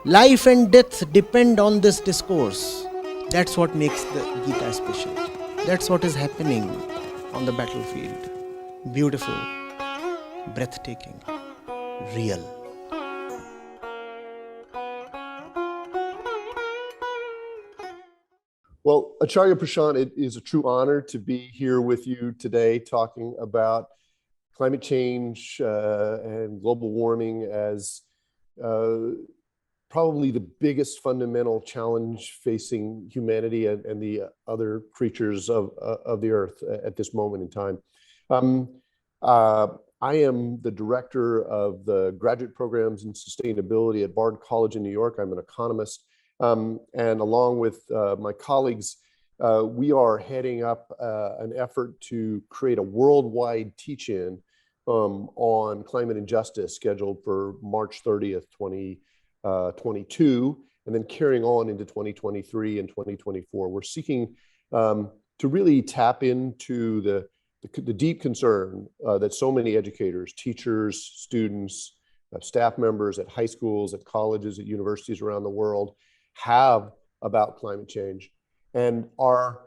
Life and death depend on this discourse. That's what makes the Gita special. That's what is happening on the battlefield. Beautiful, breathtaking, real. Well, Acharya Prashant, it is a true honor to be here with you today talking about climate change and global warming as probably the biggest fundamental challenge facing humanity and the other creatures of the earth at this moment in time. I am the director of the graduate programs in sustainability at Bard College in New York. I'm an economist. And along with my colleagues, we are heading up an effort to create a worldwide teach-in on climate and justice scheduled for March 30th, 2022, and then carrying on into 2023 and 2024. We're seeking to really tap into the deep concern that so many educators, teachers, students, staff members at high schools, at colleges, at universities around the world have about climate change. And our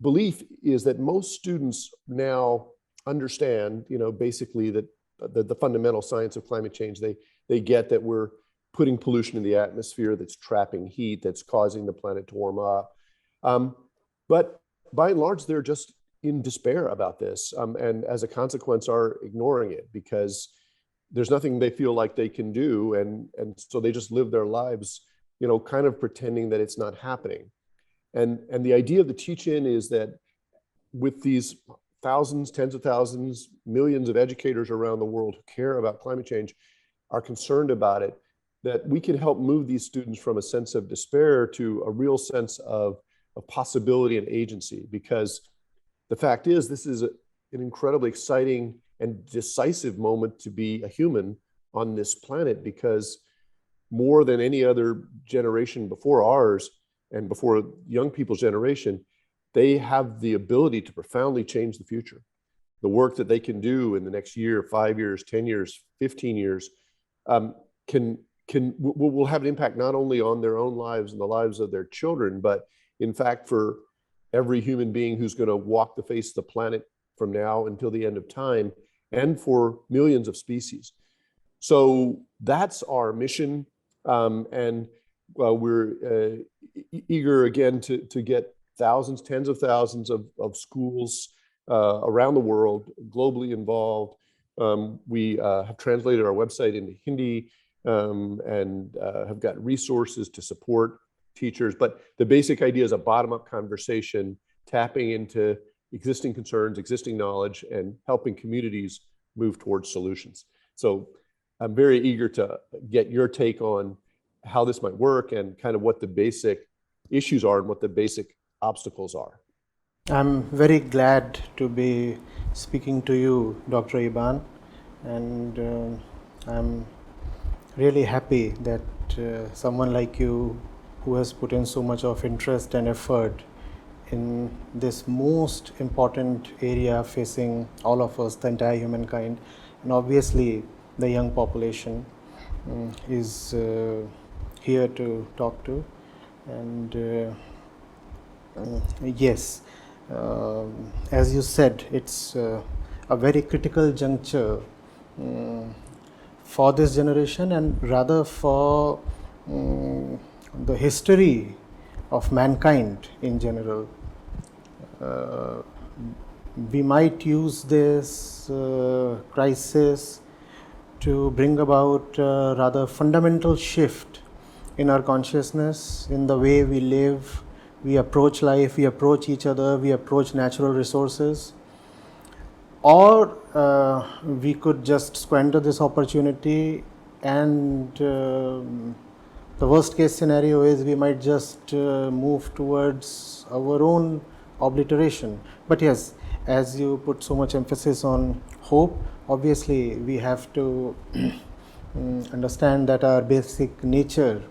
belief is that most students now understand, basically that the fundamental science of climate change. They get that we're putting pollution in the atmosphere that's trapping heat, that's causing the planet to warm up. But by and large, they're just in despair about this, and as a consequence are ignoring it because there's nothing they feel like they can do, and so they just live their lives kind of pretending that it's not happening. And the idea of the teach-in is that with these thousands, tens of thousands, millions of educators around the world who care about climate change, are concerned about it, that we can help move these students from a sense of despair to a real sense of possibility and agency. Because the fact is, this is an incredibly exciting and decisive moment to be a human on this planet, because more than any other generation before ours and before young people's generation, they have the ability to profoundly change the future. The work that they can do in the next year, 5 years, 10 years, 15 years, will have an impact not only on their own lives and the lives of their children, but in fact for every human being who's going to walk the face of the planet from now until the end of time, and for millions of species. So that's our mission. And we're eager again to get thousands, tens of thousands of schools around the world globally involved. We have translated our website into Hindi and have got resources to support teachers. But the basic idea is a bottom-up conversation, tapping into existing concerns, existing knowledge, and helping communities move towards solutions. So I'm very eager to get your take on how this might work and kind of what the basic issues are and what the basic obstacles are. I'm very glad to be speaking to you, Dr. Eban, and I'm really happy that someone like you, who has put in so much of interest and effort in this most important area facing all of us, the entire humankind, and obviously the young population, is here to talk to. And yes, as you said, it's a very critical juncture for this generation, and rather for the history of mankind in general. We might use this crisis to bring about a rather fundamental shift in our consciousness, in the way we live, we approach life, we approach each other, we approach natural resources. Or we could just squander this opportunity, and the worst case scenario is we might just move towards our own obliteration. But yes, as you put so much emphasis on hope, obviously we have to understand that our basic nature,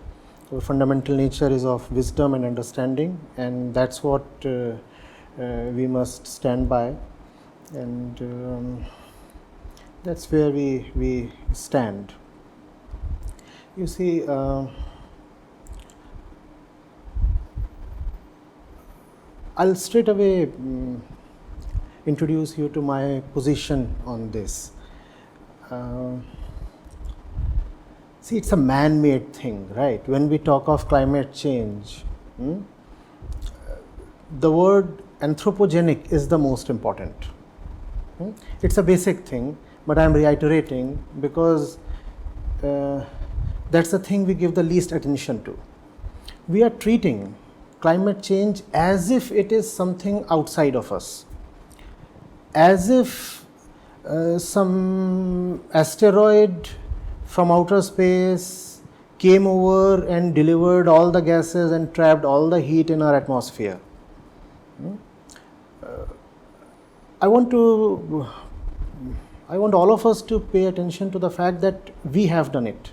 our fundamental nature, is of wisdom and understanding, and that's what we must stand by, and that's where we stand. You see, I'll straight away introduce you to my position on this. See, it's a man-made thing, right? When we talk of climate change, the word anthropogenic is the most important. It's a basic thing, but I'm reiterating because that's the thing we give the least attention to. We are treating climate change as if it is something outside of us, as if some asteroid from outer space came over and delivered all the gases and trapped all the heat in our atmosphere. I want all of us to pay attention to the fact that we have done it.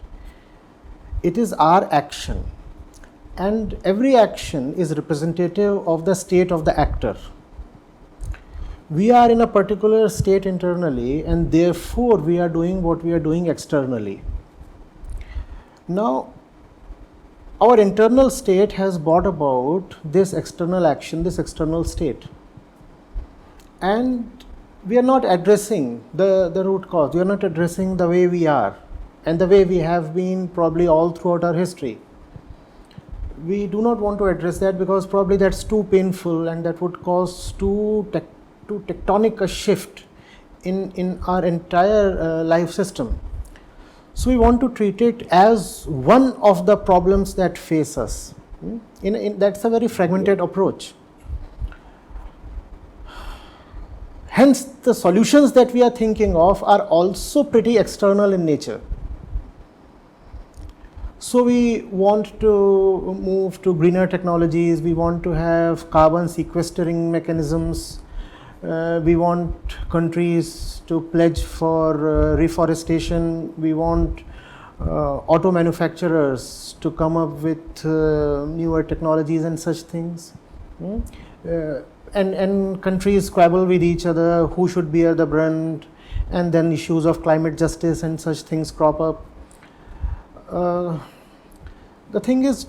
It is our action, and every action is representative of the state of the actor. We are in a particular state internally, and therefore we are doing what we are doing externally. Now, our internal state has brought about this external action, this external state. And we are not addressing the root cause. We are not addressing the way we are and the way we have been probably all throughout our history. We do not want to address that because probably that's too painful and that would cause too tectonic a shift in our entire life system. So we want to treat it as one of the problems that face us. That's a very fragmented approach. Hence, the solutions that we are thinking of are also pretty external in nature. So we want to move to greener technologies, we want to have carbon sequestering mechanisms, we want countries to pledge for reforestation, we want auto manufacturers to come up with newer technologies and such things. And countries squabble with each other, who should bear the brunt, and then issues of climate justice and such things crop up. The thing is,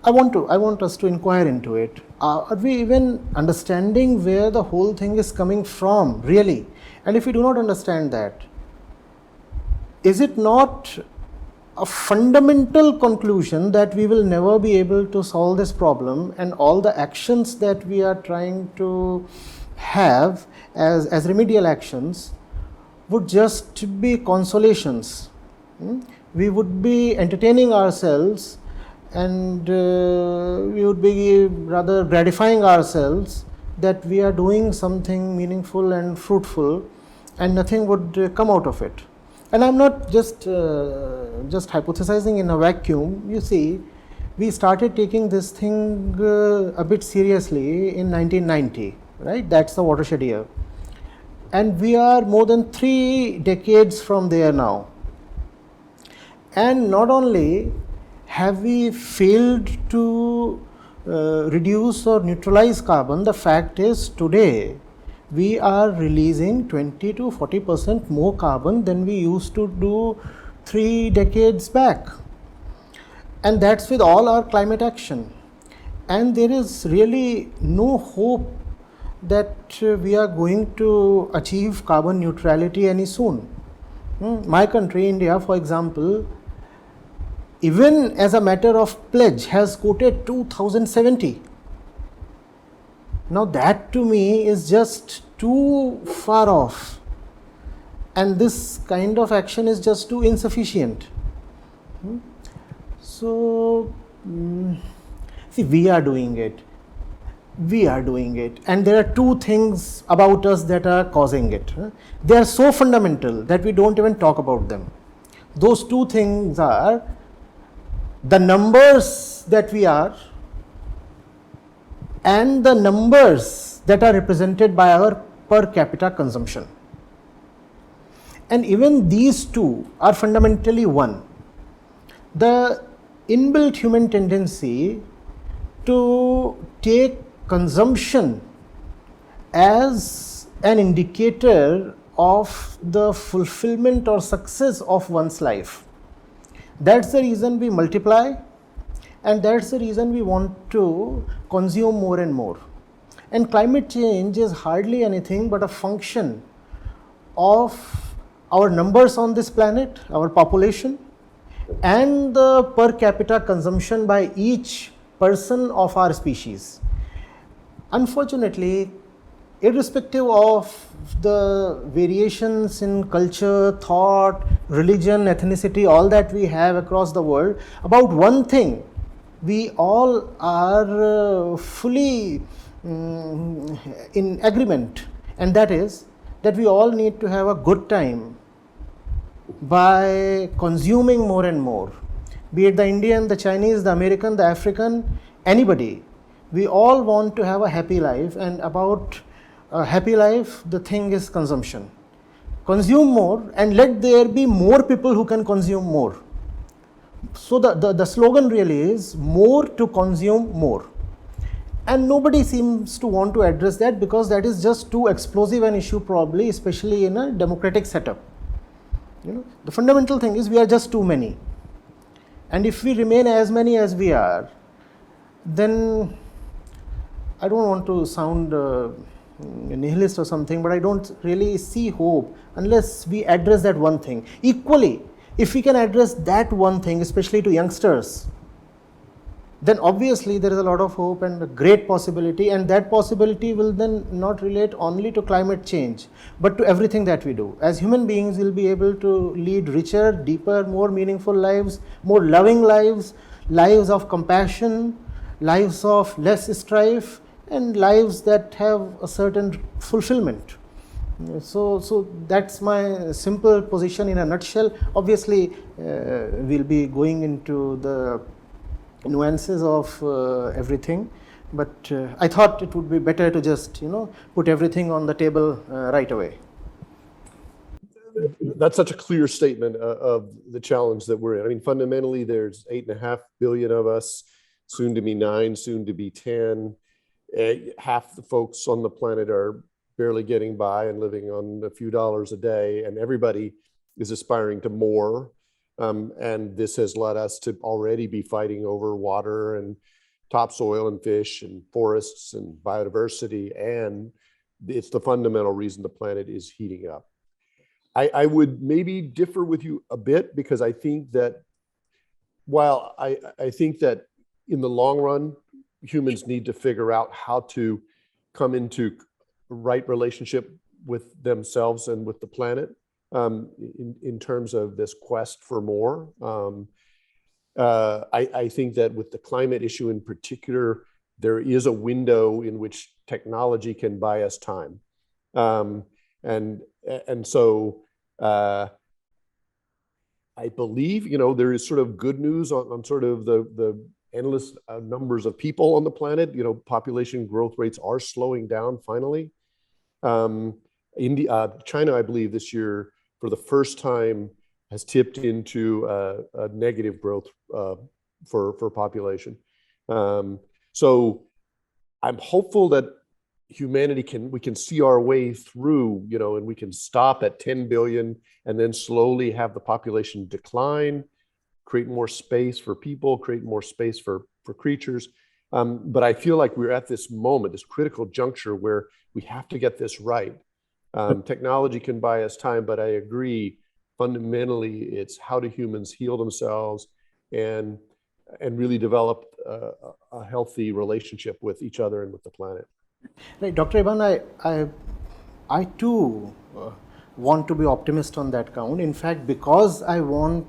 I want us to inquire into it. Are we even understanding where the whole thing is coming from, really? And if we do not understand that, is it not a fundamental conclusion that we will never be able to solve this problem, and all the actions that we are trying to have as remedial actions would just be consolations? We would be entertaining ourselves, and we would be rather gratifying ourselves that we are doing something meaningful and fruitful, and nothing would come out of it. And I'm not just hypothesizing in a vacuum. You see, we started taking this thing a bit seriously in 1990, right? That's the watershed year. And we are more than 3 decades from there now. And not only have we failed to reduce or neutralize carbon, the fact is today we are releasing 20 to 40% more carbon than we used to do 3 decades back. And that's with all our climate action. And there is really no hope that we are going to achieve carbon neutrality any soon. My country, India, for example, even as a matter of pledge, has quoted 2070. Now that to me is just too far off, and this kind of action is just too insufficient. So, see, we are doing it, and there are 2 things about us that are causing it. They are so fundamental that we don't even talk about them. Those 2 things are the numbers that we are, and the numbers that are represented by our per capita consumption. And even these 2 are fundamentally one. The inbuilt human tendency to take consumption as an indicator of the fulfillment or success of one's life. That's the reason we multiply, and that's the reason we want to consume more and more. And climate change is hardly anything but a function of our numbers on this planet, our population, and the per capita consumption by each person of our species. Unfortunately, irrespective of the variations in culture, thought, religion, ethnicity, all that we have across the world, about one thing we all are fully in agreement, and that is that we all need to have a good time by consuming more and more, be it the Indian, the Chinese, the American, the African, anybody. We all want to have a happy life, and about a happy life, the thing is consumption. Consume more, and let there be more people who can consume more. So the slogan really is more to consume more. And nobody seems to want to address that, because that is just too explosive an issue, probably, especially in a democratic setup. The fundamental thing is we are just too many. And if we remain as many as we are, then I don't want to sound nihilist or something, but I don't really see hope unless we address that one thing. Equally, if we can address that one thing, especially to youngsters, then obviously there is a lot of hope and a great possibility, and that possibility will then not relate only to climate change, but to everything that we do. As human beings, we'll be able to lead richer, deeper, more meaningful lives, more loving lives, lives of compassion, lives of less strife, and lives that have a certain fulfillment. So that's my simple position in a nutshell. Obviously, we'll be going into the nuances of everything, but I thought it would be better to just put everything on the table right away. That's such a clear statement of the challenge that we're in. I mean, fundamentally, there's 8.5 billion of us, soon to be 9, soon to be 10. Half the folks on the planet are barely getting by and living on a few dollars a day, and everybody is aspiring to more. And this has led us to already be fighting over water and topsoil and fish and forests and biodiversity. And it's the fundamental reason the planet is heating up. I would maybe differ with you a bit, because I think that while I think that in the long run, humans need to figure out how to come into a right relationship with themselves and with the planet. In terms of this quest for more. I think that with the climate issue in particular, there is a window in which technology can buy us time. And so I believe, there is sort of good news on sort of the endless numbers of people on the planet. Population growth rates are slowing down finally. China, I believe this year, for the first time, has tipped into a negative growth for population. So I'm hopeful that humanity we can see our way through, and we can stop at 10 billion and then slowly have the population decline, create more space for people, create more space for creatures. But I feel like we're at this moment, this critical juncture where we have to get this right. Technology can buy us time, but I agree, fundamentally, it's how do humans heal themselves and really develop a healthy relationship with each other and with the planet. Right, Dr. Eban, I too want to be optimist on that count. In fact, because I want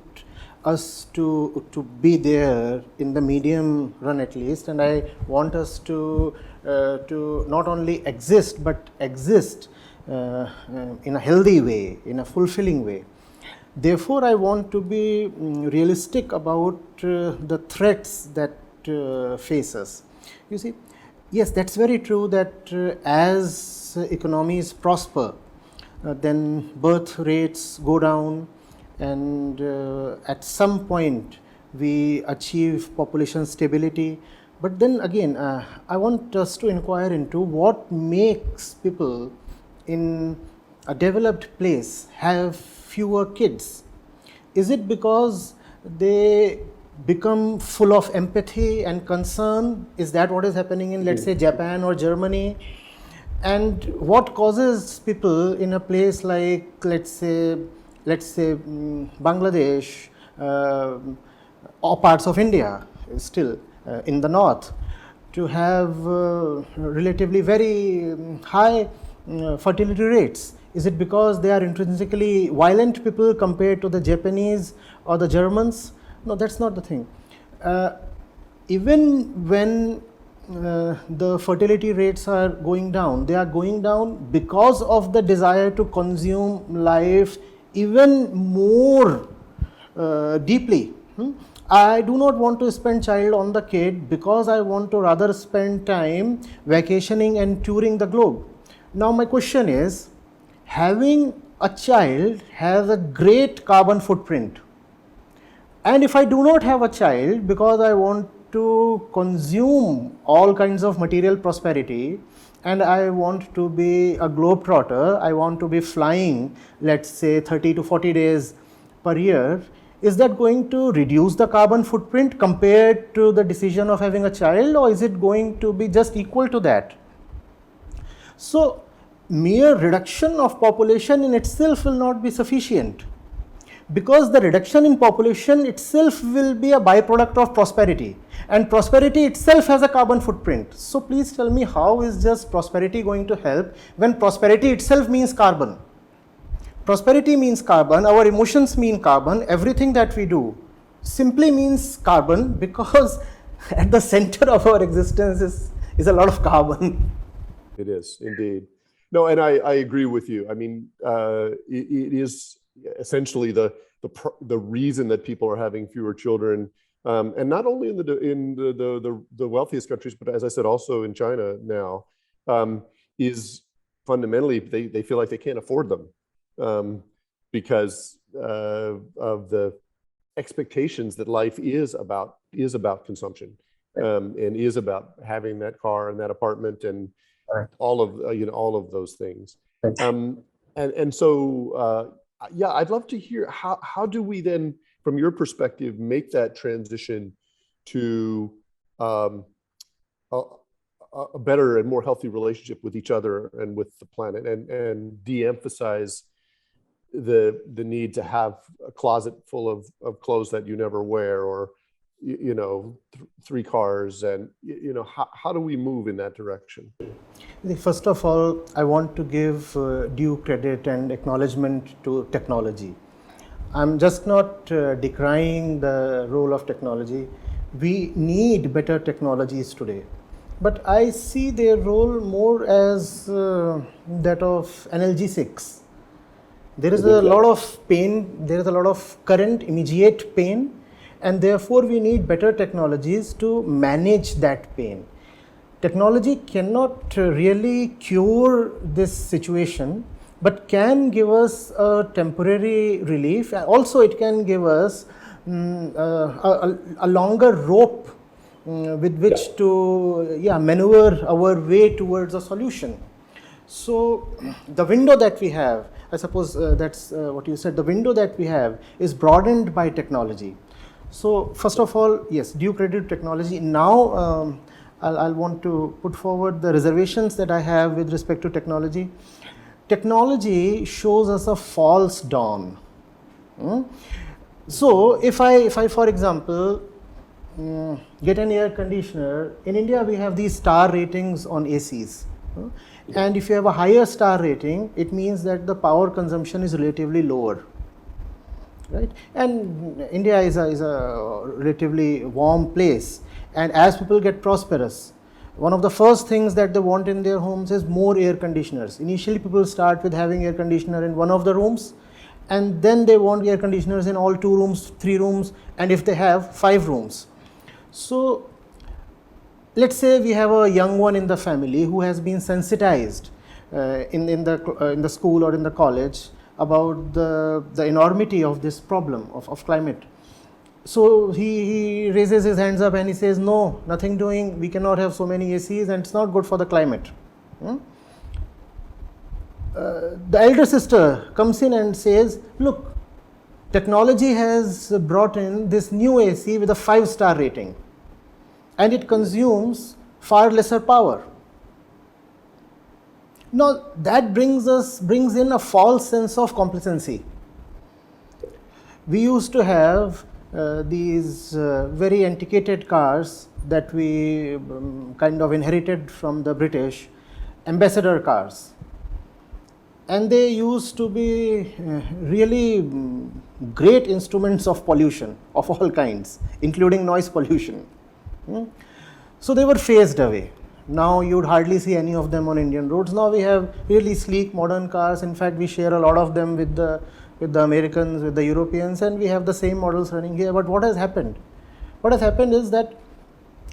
us to be there in the medium run at least, and I want us to not only exist but exist in a healthy way, in a fulfilling way. Therefore, I want to be realistic about the threats that face us. You see, yes, that's very true that as economies prosper, then birth rates go down, and at some point we achieve population stability. But then again, I want us to inquire into what makes people in a developed place have fewer kids. Is it because they become full of empathy and concern. Is that what is happening in, let's say, Japan or Germany? And what causes people in a place like, let's say Bangladesh, or parts of India, still in the north, to have relatively very high fertility rates? Is it because they are intrinsically violent people compared to the Japanese or the Germans? No, that's not the thing. Even when the fertility rates are going down, they are going down because of the desire to consume life even more deeply. I do not want to spend child on the kid because I want to rather spend time vacationing and touring the globe. Now my question is, having a child has a great carbon footprint. And if I do not have a child because I want to consume all kinds of material prosperity, and I want to be a globetrotter, I want to be flying, let's say 30 to 40 days per year, is that going to reduce the carbon footprint compared to the decision of having a child, or is it going to be just equal to that? So mere reduction of population in itself will not be sufficient, because the reduction in population itself will be a byproduct of prosperity, and prosperity itself has a carbon footprint. So please tell me, how is just prosperity going to help when prosperity itself means carbon? Prosperity means carbon, our emotions mean carbon, everything that we do simply means carbon, because at the center of our existence is a lot of carbon. It is indeed. No, and I agree with you. I mean, it is essentially the reason that people are having fewer children, and not only in the wealthiest countries, but as I said, also in China now, is fundamentally they feel like they can't afford them, because of the expectations that life is about consumption, and is about having that car and that apartment and all of those things. And so yeah, I'd love to hear how do we then, from your perspective, make that transition to a better and more healthy relationship with each other and with the planet, and de-emphasize the need to have a closet full of clothes that you never wear, or three cars, and how do we move in that direction? First of all, I want to give due credit and acknowledgement to technology. I'm just not decrying the role of technology. We need better technologies today, but I see their role more as that of analgesics. There is a lot of pain, there is a lot of current immediate pain, and therefore we need better technologies to manage that pain. Technology cannot really cure this situation, but can give us a temporary relief. Also, it can give us a longer rope with which to maneuver our way towards a solution. So the window that we have, I suppose that's what you said, the window that we have is broadened by technology. So first of all, yes, due credit to technology. Now I'll want to put forward the reservations that I have with respect to technology. Technology shows us a false dawn. So if I for example get an air conditioner, in India we have these star ratings on ACs, and if you have a higher star rating, it means that the power consumption is relatively lower, right? And India is a relatively warm place, and as people get prosperous, one of the first things that they want in their homes is more air conditioners. Initially people start with having air conditioner in one of the rooms, and then they want air conditioners in all 2 rooms, 3 rooms, and if they have 5 rooms. So let's say we have a young one in the family who has been sensitized in the school or in the college about the enormity of this problem of climate. So he raises his hands up and he says, no, nothing doing, we cannot have so many ACs and it's not good for the climate. The elder sister comes in and says, look, Technology has brought in this new AC with a 5-star rating, and it consumes far lesser power. Now that brings in a false sense of complacency. We used to have these very antiquated cars that we kind of inherited from the British, ambassador cars. And they used to be really great instruments of pollution of all kinds, including noise pollution. So they were phased away. Now you'd hardly see any of them on Indian roads. Now we have really sleek modern cars. In fact, we share a lot of them with the Americans, with the Europeans, and we have the same models running here. But what has happened? What has happened is that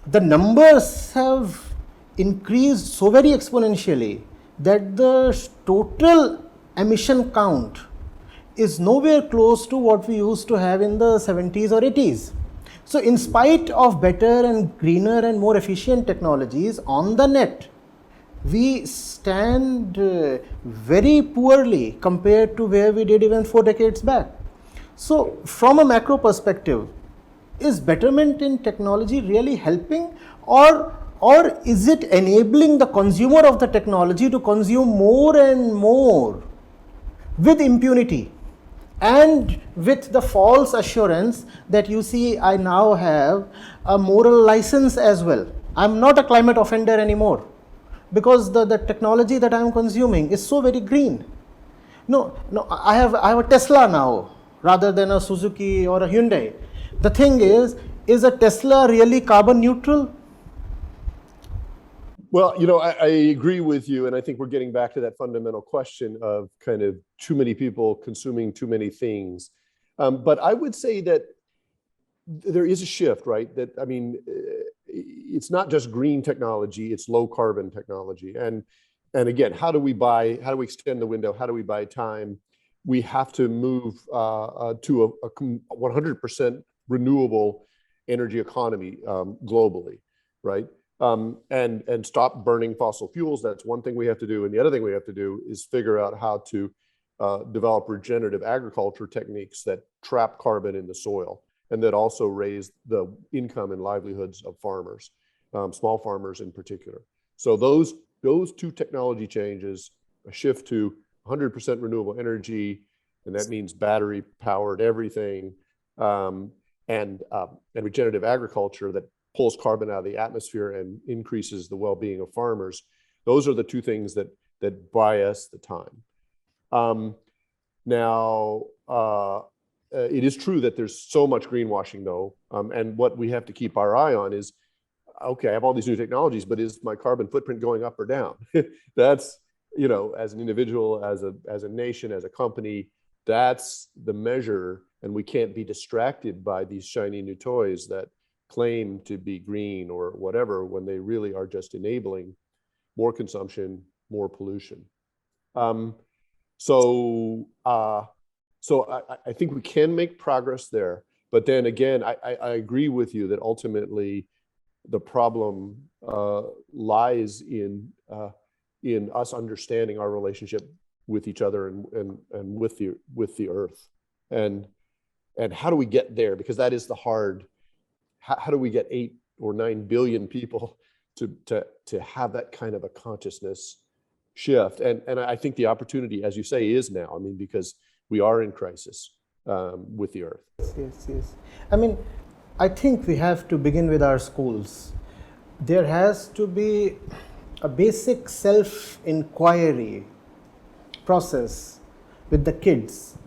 the numbers have increased so very exponentially that the total emission count is nowhere close to what we used to have in the 70s or 80s. So in spite of better and greener and more efficient technologies on the net, we stand very poorly compared to where we did even 4 decades back. So from a macro perspective, is betterment in technology really helping, or is it enabling the consumer of the technology to consume more and more with impunity and with the false assurance that, you see, I now have a moral license as well. I'm not a climate offender anymore because the technology that I'm consuming is so very green. No, I have a Tesla now rather than a Suzuki or a Hyundai. The thing is a Tesla really carbon neutral? Well, I agree with you, and I think we're getting back to that fundamental question of kind of too many people consuming too many things. But I would say that there is a shift, right? That, I mean, it's not just green technology, it's low carbon technology. And again, how do we extend the window? How do we buy time? We have to move to a 100% renewable energy economy globally, right? And stop burning fossil fuels. That's one thing we have to do. And the other thing we have to do is figure out how to develop regenerative agriculture techniques that trap carbon in the soil and that also raise the income and livelihoods of farmers, small farmers in particular. So those two technology changes, a shift to 100% renewable energy, and that means battery powered everything, and regenerative agriculture that pulls carbon out of the atmosphere and increases the well-being of farmers. Those are the two things that buy us the time. It is true that there's so much greenwashing, though, and what we have to keep our eye on is, okay, I have all these new technologies, but is my carbon footprint going up or down? That's, as an individual, as a nation, as a company, that's the measure, and we can't be distracted by these shiny new toys that claim to be green or whatever when they really are just enabling more consumption, more pollution. So I think we can make progress there. But then again, I agree with you that ultimately the problem lies in us understanding our relationship with each other and with the earth. And how do we get there? Because that is the hard. How do we get 8 or 9 billion people to have that kind of a consciousness shift? And I think the opportunity, as you say, is now. I mean, because we are in crisis with the earth. Yes. I mean, I think we have to begin with our schools. There has to be a basic self-inquiry process with the kids.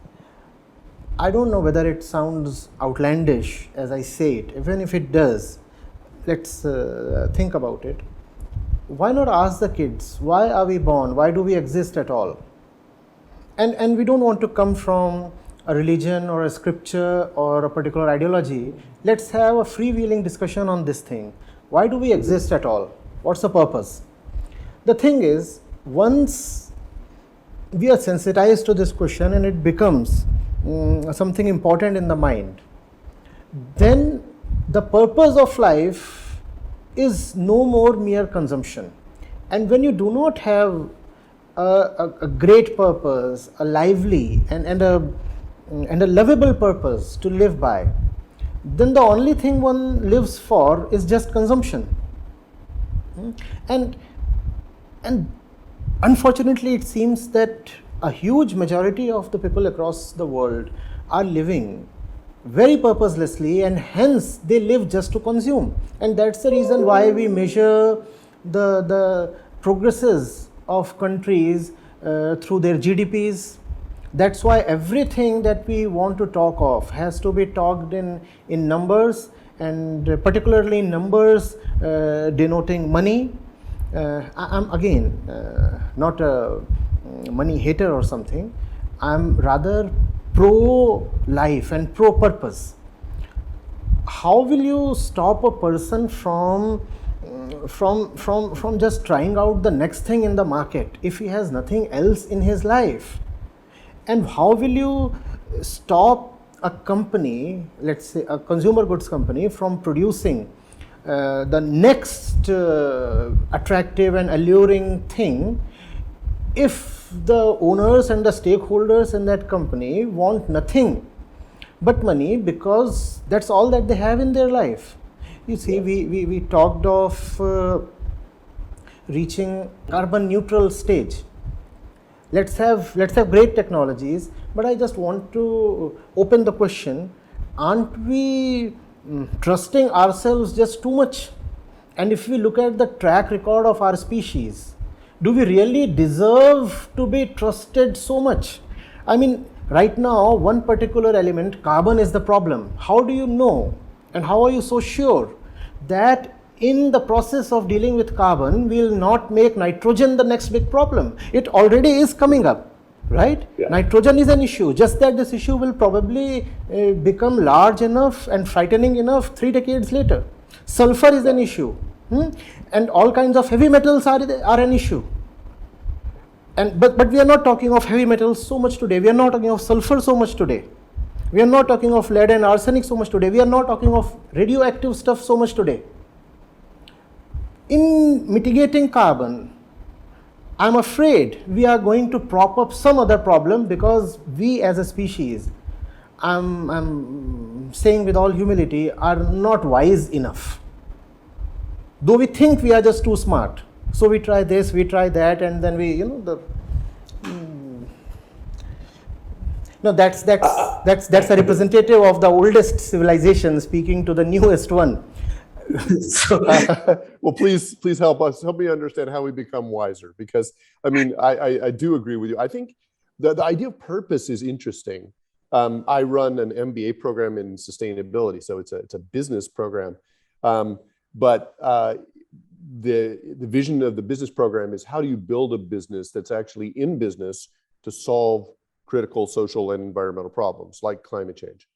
I don't know whether it sounds outlandish as I say it. Even if it does, let's think about it. Why not ask the kids, why are we born? Why do we exist at all? And we don't want to come from a religion or a scripture or a particular ideology. Let's have a freewheeling discussion on this thing. Why do we exist at all? What's the purpose? The thing is, once we are sensitized to this question and it becomes something important in the mind, then the purpose of life is no more mere consumption. And when you do not have a great purpose, a lively and a and a lovable purpose to live by, then the only thing one lives for is just consumption. And unfortunately, it seems that a huge majority of the people across the world are living very purposelessly, and hence they live just to consume. And that's the reason why we measure the progresses of countries through their GDPs. That's why everything that we want to talk of has to be talked in numbers, and particularly numbers denoting money. I'm again not a money hater or something. I'm rather pro-life and pro-purpose. How will you stop a person from just trying out the next thing in the market if he has nothing else in his life? And how will you stop a company, let's say a consumer goods company, from producing the next attractive and alluring thing if the owners and the stakeholders in that company want nothing but money, because that's all that they have in their life? You see, we talked of reaching carbon neutral stage. Let's have great technologies, but I just want to open the question: aren't we trusting ourselves just too much? And if we look at the track record of our species, do we really deserve to be trusted so much? I mean, right now, one particular element, carbon, is the problem. How do you know, and how are you so sure that in the process of dealing with carbon, we will not make nitrogen the next big problem? It already is coming up, right? Yeah. Nitrogen is an issue, just that this issue will probably become large enough and frightening enough 3 decades later. Sulfur is an issue, and all kinds of heavy metals are an issue. But we are not talking of heavy metals so much today. We are not talking of sulfur so much today. We are not talking of lead and arsenic so much today. We are not talking of radioactive stuff so much today. In mitigating carbon, I'm afraid we are going to prop up some other problem, because we as a species, I'm saying with all humility, are not wise enough. Though we think we are just too smart. So we try this, we try that, and then we, no, that's a representative of the oldest civilization speaking to the newest one. So, well, please help me understand how we become wiser, because I mean, I do agree with you. I think the idea of purpose is interesting. I run an MBA program in sustainability, so it's a business program. But the vision of the business program is, how do you build a business that's actually in business to solve critical social and environmental problems like climate change?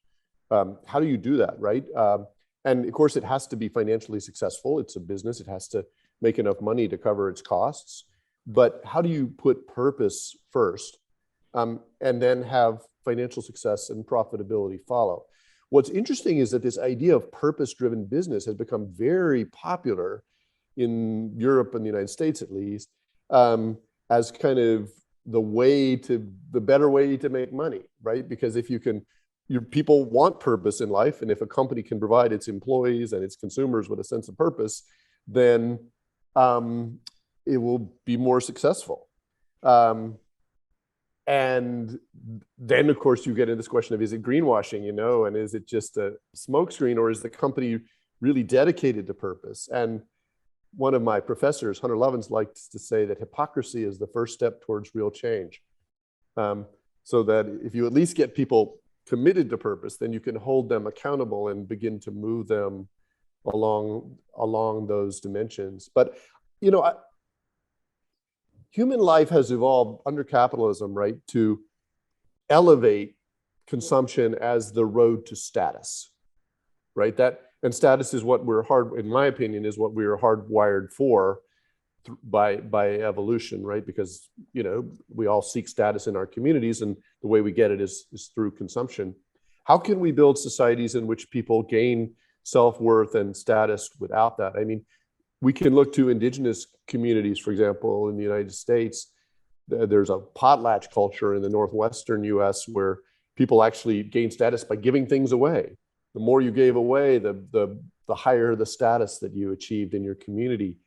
How do you do that, right? And of course, it has to be financially successful. It's a business. It has to make enough money to cover its costs. But how do you put purpose first, and then have financial success and profitability follow? What's interesting is that this idea of purpose-driven business has become very popular in Europe and the United States, at least, as kind of the better way to make money, right? Because if you can, people want purpose in life, and if a company can provide its employees and its consumers with a sense of purpose, then it will be more successful. And then, of course, you get into this question of, is it greenwashing, and is it just a smokescreen, or is the company really dedicated to purpose? And one of my professors, Hunter Lovins, likes to say that hypocrisy is the first step towards real change. So that if you at least get people committed to purpose, then you can hold them accountable and begin to move them along those dimensions. But human life has evolved under capitalism, right, to elevate consumption as the road to status, right? And status is what in my opinion, is what we are hardwired for by evolution, right? Because we all seek status in our communities, and the way we get it is through consumption. How can we build societies in which people gain self-worth and status without that? I mean, we can look to indigenous communities, for example, in the United States. There's a potlatch culture in the northwestern U.S. where people actually gain status by giving things away. The more you gave away, the higher the status that you achieved in your community.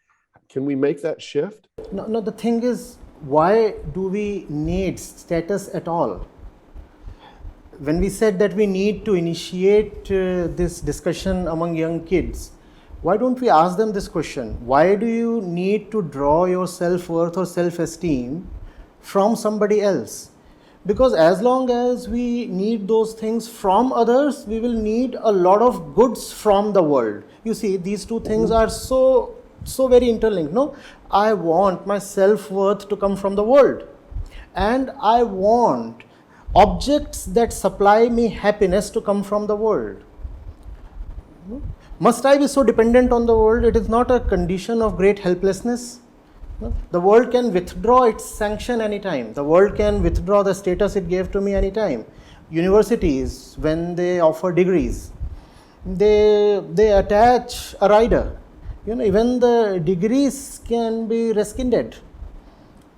Can we make that shift? No, no, the thing is, why do we need status at all? When we said that we need to initiate this discussion among young kids, why don't we ask them this question? Why do you need to draw your self-worth or self-esteem from somebody else? Because as long as we need those things from others, we will need a lot of goods from the world. You see, these two things are so very interlinked. No, I want my self-worth to come from the world, and I want objects that supply me happiness to come from the world. Must I be so dependent on the world? It is not a condition of great helplessness. The world can withdraw its sanction anytime. The world can withdraw the status it gave to me anytime. Universities, when they offer degrees, they attach a rider. Even the degrees can be rescinded.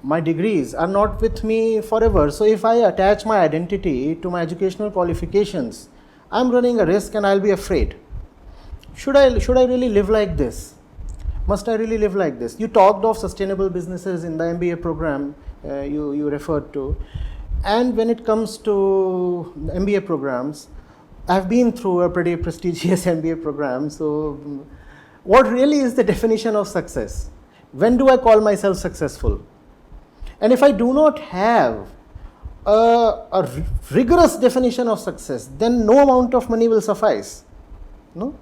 My degrees are not with me forever. So if I attach my identity to my educational qualifications, I'm running a risk and I'll be afraid. Should I really live like this? Must I really live like this? You talked of sustainable businesses in the MBA program you referred to. And when it comes to MBA programs, I've been through a pretty prestigious MBA program. So what really is the definition of success? When do I call myself successful? And if I do not have a rigorous definition of success, then no amount of money will suffice. No?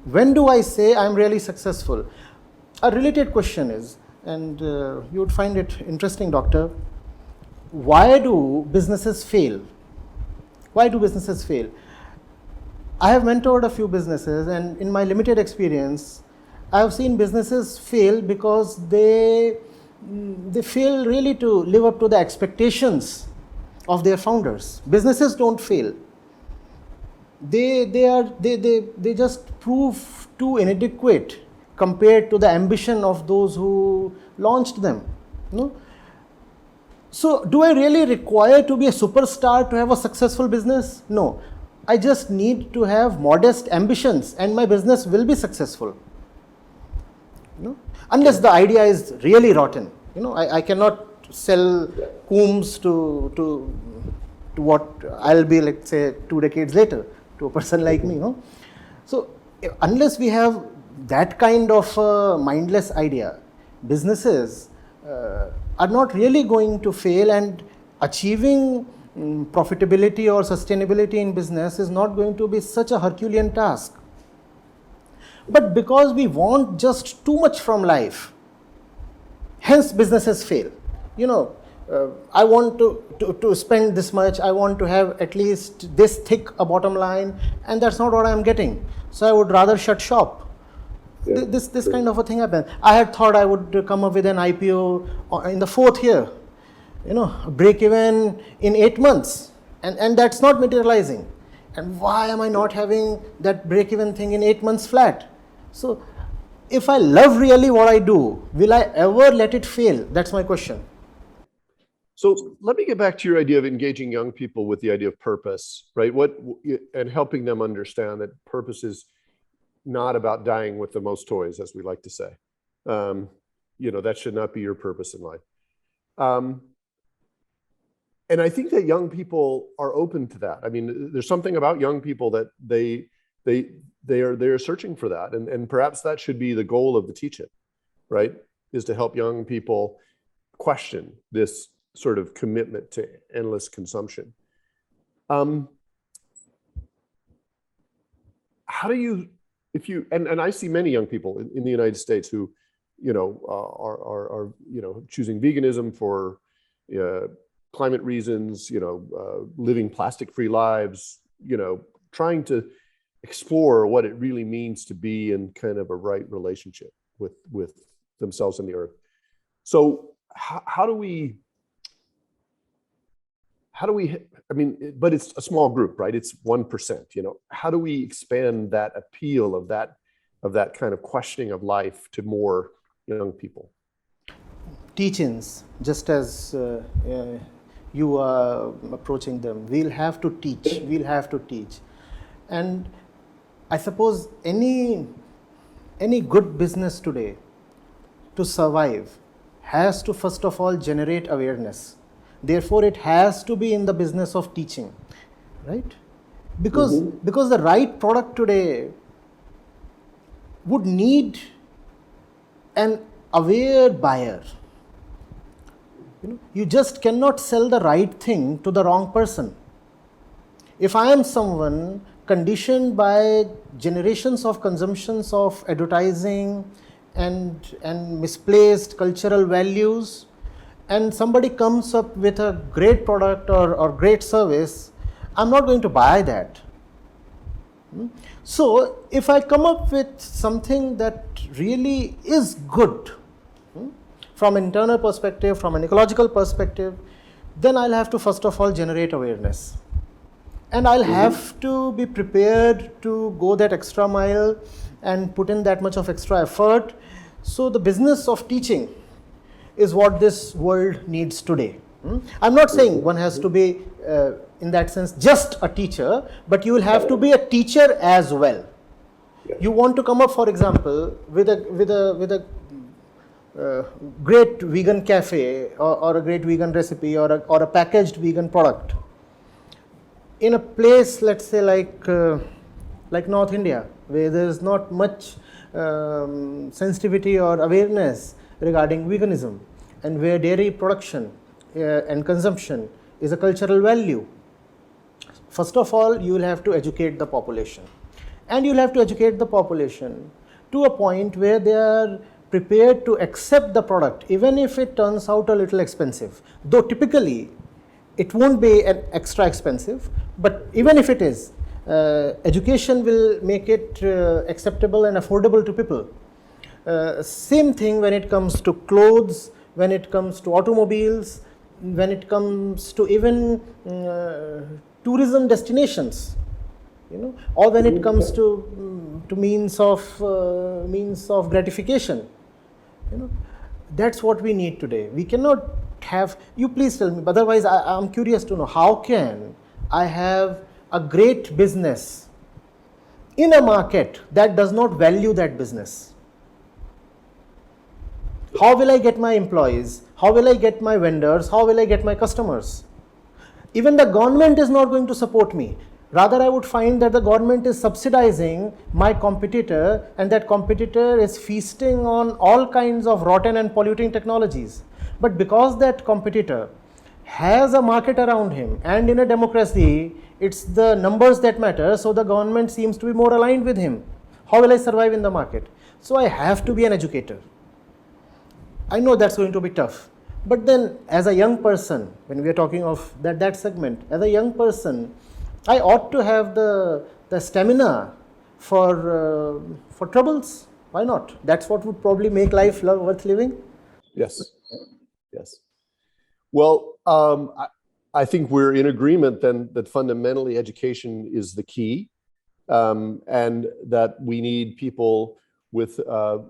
When do I say I'm really successful? A related question is, and you would find it interesting, doctor, why do businesses fail? Why do businesses fail? I have mentored a few businesses, and in my limited experience, I have seen businesses fail because they fail really to live up to the expectations of their founders. Businesses don't fail. They just prove too inadequate compared to the ambition of those who launched them. No? So do I really require to be a superstar to have a successful business? No. I just need to have modest ambitions and my business will be successful. No? Unless the idea is really rotten. I cannot sell Coombs to what I'll be, let's say, 2 decades later to a person like me. So unless we have that kind of mindless idea, businesses are not really going to fail, and achieving profitability or sustainability in business is not going to be such a Herculean task. But because we want just too much from life, hence businesses fail. I want to spend this much, I want to have at least this thick a bottom line, and that's not what I'm getting. So I would rather shut shop. Yeah, this kind of a thing happened. I had thought I would come up with an IPO in the 4th year, break even in 8 months, and that's not materializing. And why am I not having that break even thing in 8 months flat? So if I love really what I do, will I ever let it fail? That's my question. So let me get back to your idea of engaging young people with the idea of purpose, right? And helping them understand that purpose is not about dying with the most toys, as we like to say. That should not be your purpose in life. And I think that young people are open to that. I mean, there's something about young people that they are searching for that, and perhaps that should be the goal of the Teachin, right? Is to help young people question this sort of commitment to endless consumption. How do you, and I see many young people in the United States who, are choosing veganism for climate reasons, living plastic-free lives, trying to explore what it really means to be in kind of a right relationship with themselves and the earth. So how do we, I mean, but it's a small group, right? It's 1%, how do we expand that appeal of that kind of questioning of life to more young people? Teachings, just as you are approaching them. We'll have to teach. We'll have to teach. And I suppose any good business today to survive has to first of all generate awareness. Therefore, it has to be in the business of teaching, right? Because the right product today would need an aware buyer. You just cannot sell the right thing to the wrong person. If I am someone conditioned by generations of consumptions of advertising and misplaced cultural values, and somebody comes up with a great product or great service, I'm not going to buy that. So if I come up with something that really is good, from an internal perspective, from an ecological perspective, then I'll have to first of all generate awareness. And I'll have to be prepared to go that extra mile and put in that much of extra effort. So the business of teaching is what this world needs today. I'm not saying one has to be, in that sense, just a teacher, but you will have to be a teacher as well. You want to come up, for example, with a great vegan cafe or a great vegan recipe or a packaged vegan product in a place, let's say like North India, where there is not much sensitivity or awareness regarding veganism, and where dairy production and consumption is a cultural value. First of all, you will have to educate the population, and you will have to educate the population to a point where they are prepared to accept the product, even if it turns out a little expensive. Though typically it won't be an extra expensive, but even if it is, education will make it acceptable and affordable to people. Same thing when it comes to clothes, when it comes to automobiles, when it comes to even tourism destinations, or when it comes to means of gratification. That's what we need today. We cannot have, you please tell me, otherwise I'm curious to know, how can I have a great business in a market that does not value that business? How will I get my employees? How will I get my vendors? How will I get my customers? Even the government is not going to support me. Rather, I would find that the government is subsidizing my competitor, and that competitor is feasting on all kinds of rotten and polluting technologies. But because that competitor has a market around him, and in a democracy, it's the numbers that matter, so the government seems to be more aligned with him. How will I survive in the market? So I have to be an educator. I know that's going to be tough. But then, as a young person, when we are talking of that segment, as a young person, I ought to have the stamina for troubles. Why not? That's what would probably make life worth living. Yes. Yes. Well, I think we're in agreement then that fundamentally education is the key, and that we need people with a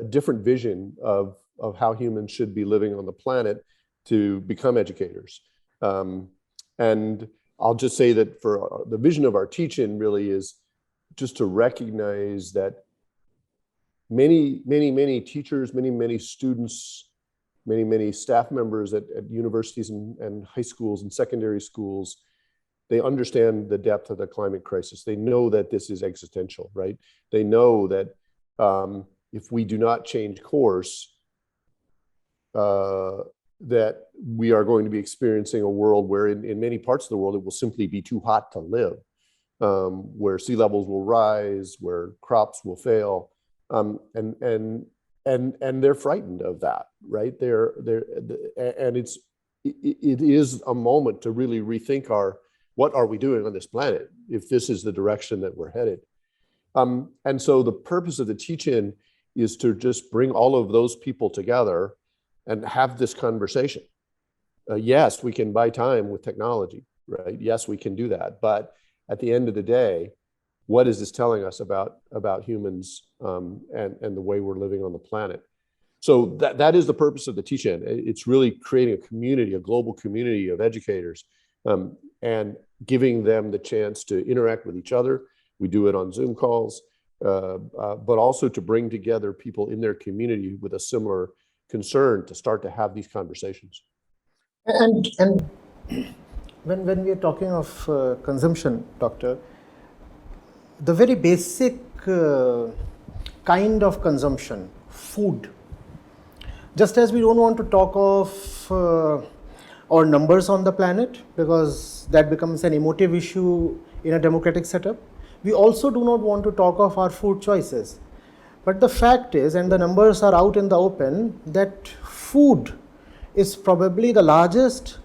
different vision of how humans should be living on the planet to become educators. And I'll just say that for the vision of our Teachin really is just to recognize that many teachers, many students, many staff members at universities and high schools and secondary schools, they understand the depth of the climate crisis. They know that this is existential, right? They know that if we do not change course, that we are going to be experiencing a world where in many parts of the world, it will simply be too hot to live, where sea levels will rise, where crops will fail. And they're frightened of that, right? And it is a moment to really rethink what are we doing on this planet if this is the direction that we're headed. And so the purpose of the Teachin is to just bring all of those people together and have this conversation. Yes, we can buy time with technology, right? Yes, we can do that. But at the end of the day, what is this telling us about humans and the way we're living on the planet? So that is the purpose of the Teachin. It's really creating a community, a global community of educators, and giving them the chance to interact with each other. We do it on Zoom calls, but also to bring together people in their community with a similar concern to start to have these conversations. And when we are talking of consumption, doctor, the very basic kind of consumption, food, just as we don't want to talk of our numbers on the planet, because that becomes an emotive issue in a democratic setup, we also do not want to talk of our food choices. But the fact is, and the numbers are out in the open, that food is probably the largest,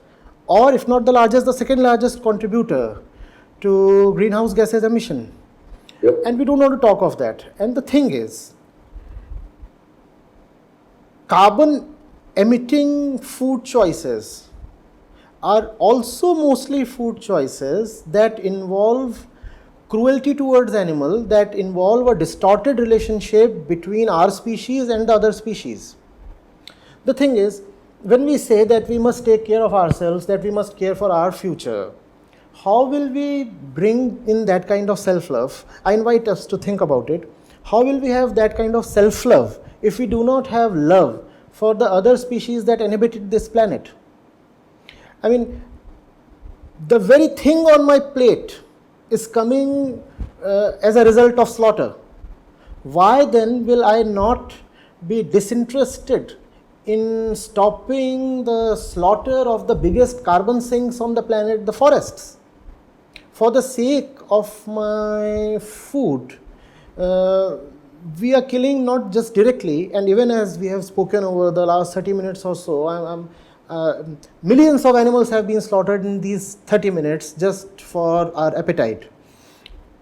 or if not the largest, the second largest contributor to greenhouse gases emission. Yep. And we don't want to talk of that. And the thing is, carbon emitting food choices are also mostly food choices that involve cruelty towards animal, that involve a distorted relationship between our species and the other species. The thing is, when we say that we must take care of ourselves, that we must care for our future, how will we bring in that kind of self-love? I invite us to think about it. How will we have that kind of self-love if we do not have love for the other species that inhabited this planet? I mean, the very thing on my plate is coming as a result of slaughter. Why then will I not be disinterested in stopping the slaughter of the biggest carbon sinks on the planet, the forests? For the sake of my food, we are killing not just directly, and even as we have spoken over the last 30 minutes or so, millions of animals have been slaughtered in these 30 minutes just for our appetite.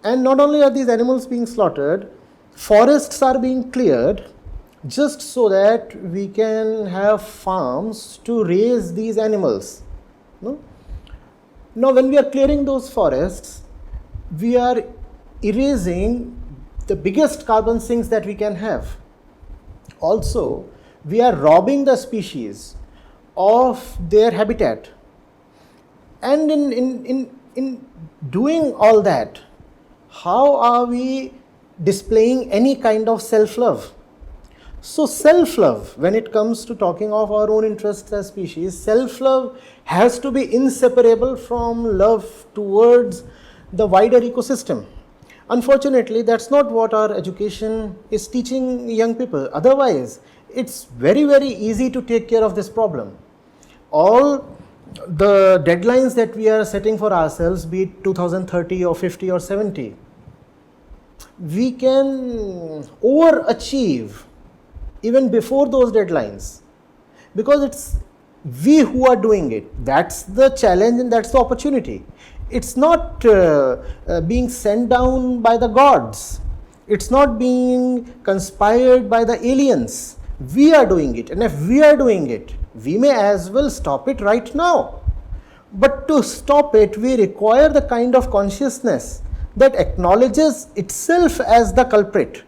And not only are these animals being slaughtered, forests are being cleared just so that we can have farms to raise these animals. No? Now, when we are clearing those forests, we are erasing the biggest carbon sinks that we can have. Also, we are robbing the species of their habitat. And in doing all that, how are we displaying any kind of self-love? So self-love, when it comes to talking of our own interests as species, self-love has to be inseparable from love towards the wider ecosystem. Unfortunately, that's not what our education is teaching young people. Otherwise, it's very, very easy to take care of this problem. All the deadlines that we are setting for ourselves, be it 2030 or 50 or 70, we can overachieve even before those deadlines, because it's we who are doing it. That's the challenge and that's the opportunity. It's not being sent down by the gods. It's not being conspired by the aliens. We are doing it, and if we are doing it, we may as well stop it right now. But to stop it, we require the kind of consciousness that acknowledges itself as the culprit,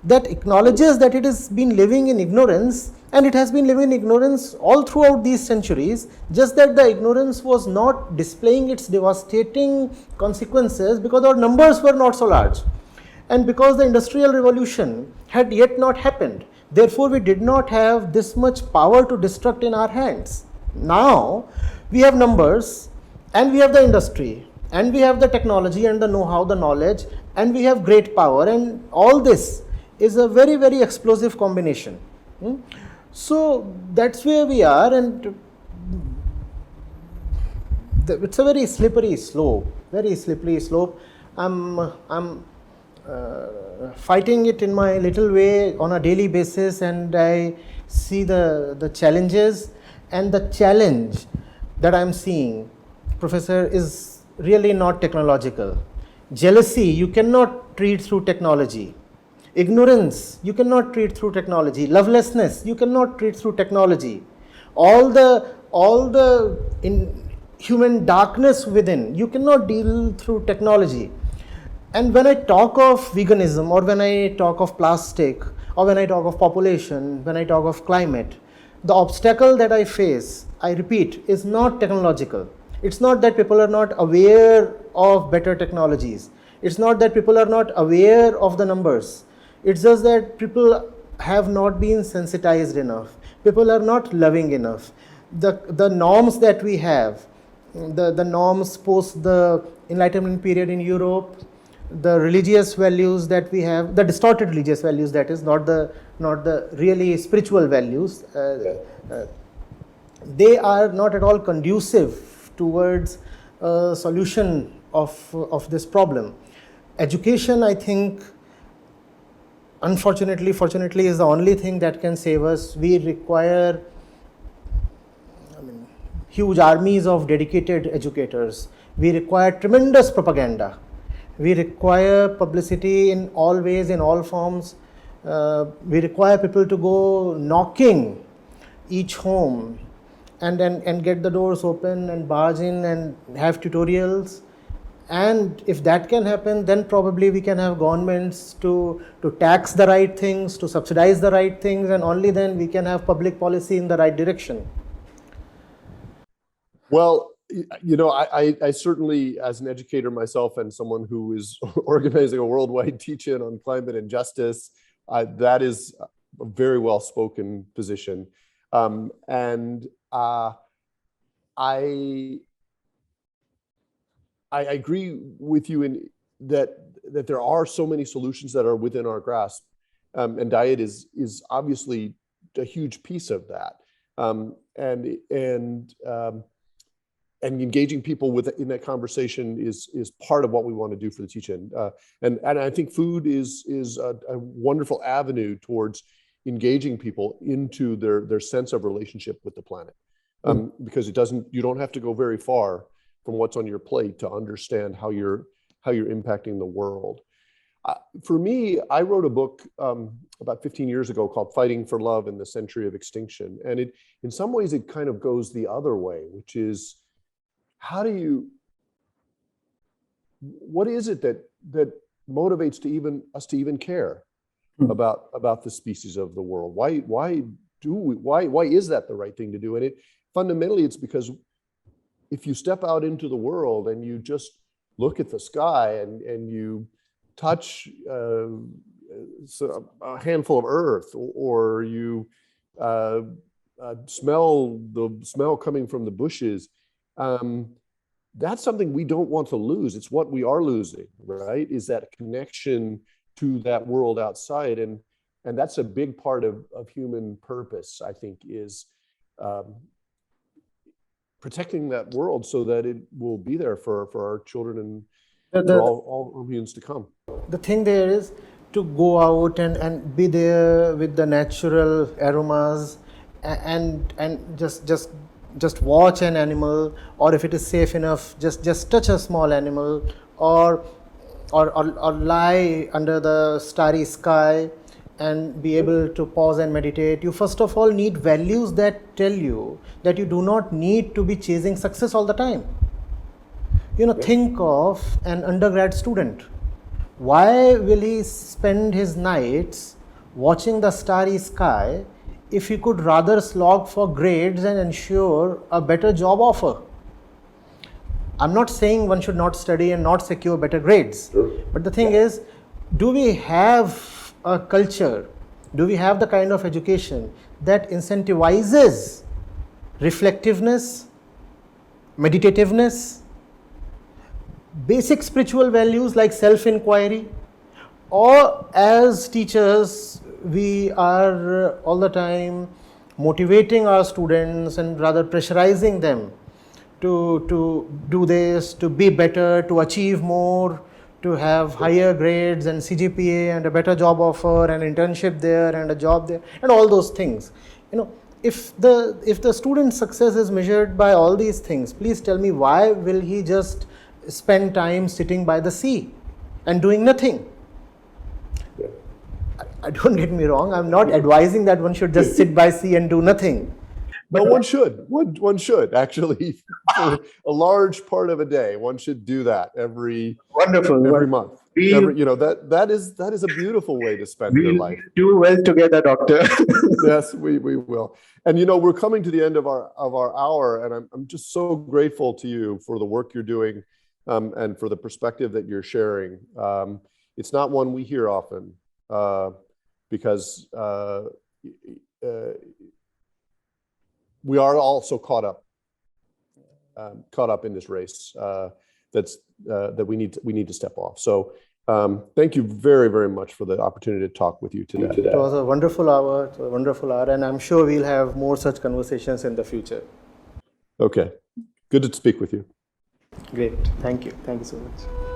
that acknowledges that it has been living in ignorance, and it has been living in ignorance all throughout these centuries, just that the ignorance was not displaying its devastating consequences because our numbers were not so large, and because the industrial revolution had yet not happened. Therefore, we did not have this much power to destruct in our hands. Now, we have numbers, and we have the industry, and we have the technology and the know-how, the knowledge, and we have great power, and all this is a very, very explosive combination. So that's where we are, and it's a very slippery slope, very slippery slope. I'm fighting it in my little way on a daily basis, and I see the challenges, and the challenge that I'm seeing, Professor, is really not technological. Jealousy, you cannot treat through technology. Ignorance, you cannot treat through technology. Lovelessness, you cannot treat through technology. All the human darkness within, you cannot deal through technology. And when I talk of veganism, or when I talk of plastic, or when I talk of population, when I talk of climate, the obstacle that I face, I repeat, is not technological. It's not that people are not aware of better technologies. It's not that people are not aware of the numbers. It's just that people have not been sensitized enough. People are not loving enough. The norms that we have, the norms post the Enlightenment period in Europe, the religious values that we have, the distorted religious values, that is, not the really spiritual values, they are not at all conducive towards a solution of this problem. Education, I think, unfortunately, fortunately, is the only thing that can save us. We require huge armies of dedicated educators. We require tremendous propaganda. We require publicity in all ways, in all forms. We require people to go knocking each home and get the doors open and barge in and have tutorials. And if that can happen, then probably we can have governments to tax the right things, to subsidize the right things, and only then we can have public policy in the right direction. Well, I certainly, as an educator myself and someone who is organizing a worldwide teach-in on climate and justice, that is a very well-spoken position. And I agree with you in that there are so many solutions that are within our grasp, and diet is obviously a huge piece of that. And engaging people in that conversation is part of what we want to do for the teach-in. And I think food is a wonderful avenue towards engaging people into their sense of relationship with the planet, because you don't have to go very far from what's on your plate to understand how you're impacting the world. For me, I wrote a book about 15 years ago called Fighting for Love in the Century of Extinction. And in some ways, it kind of goes the other way, which is, what is it that motivates us to even care about the species of the world? Why is that the right thing to do? And fundamentally, it's because if you step out into the world and you just look at the sky and you touch a handful of earth, or you smell the smell coming from the bushes, that's something we don't want to lose. It's what we are losing, right? Is that connection to that world outside. And that's a big part of human purpose, I think, is protecting that world so that it will be there for our children and for all humans to come. The thing there is to go out and be there with the natural aromas and just watch an animal, or if it is safe enough, just touch a small animal, or lie under the starry sky and be able to pause and meditate. You first of all need values that tell you that you do not need to be chasing success all the time. Think of an undergrad student. Why will he spend his nights watching the starry sky if he could rather slog for grades and ensure a better job offer? I'm not saying one should not study and not secure better grades. But the thing is, do we have a culture, do we have the kind of education that incentivizes reflectiveness, meditativeness, basic spiritual values like self-inquiry? Or as teachers, we are all the time motivating our students and rather pressurizing them to do this, to be better, to achieve more, to have higher grades and CGPA and a better job offer and internship there and a job there and all those things. If the student's success is measured by all these things, please tell me, why will he just spend time sitting by the sea and doing nothing? Don't get me wrong, I'm not advising that one should just sit by sea and do nothing. No, one should. One should actually, for a large part of a day. One should do that every month. That is a beautiful way to spend your life. Do well together, doctor. Yes, we will. And we're coming to the end of our hour, and I'm just so grateful to you for the work you're doing, and for the perspective that you're sharing. It's not one we hear often, because we are also caught up in this race that we need to step off. So thank you very, very much for the opportunity to talk with you today. It was a wonderful hour, and I'm sure we'll have more such conversations in the future. Okay, good to speak with you. Great, thank you so much.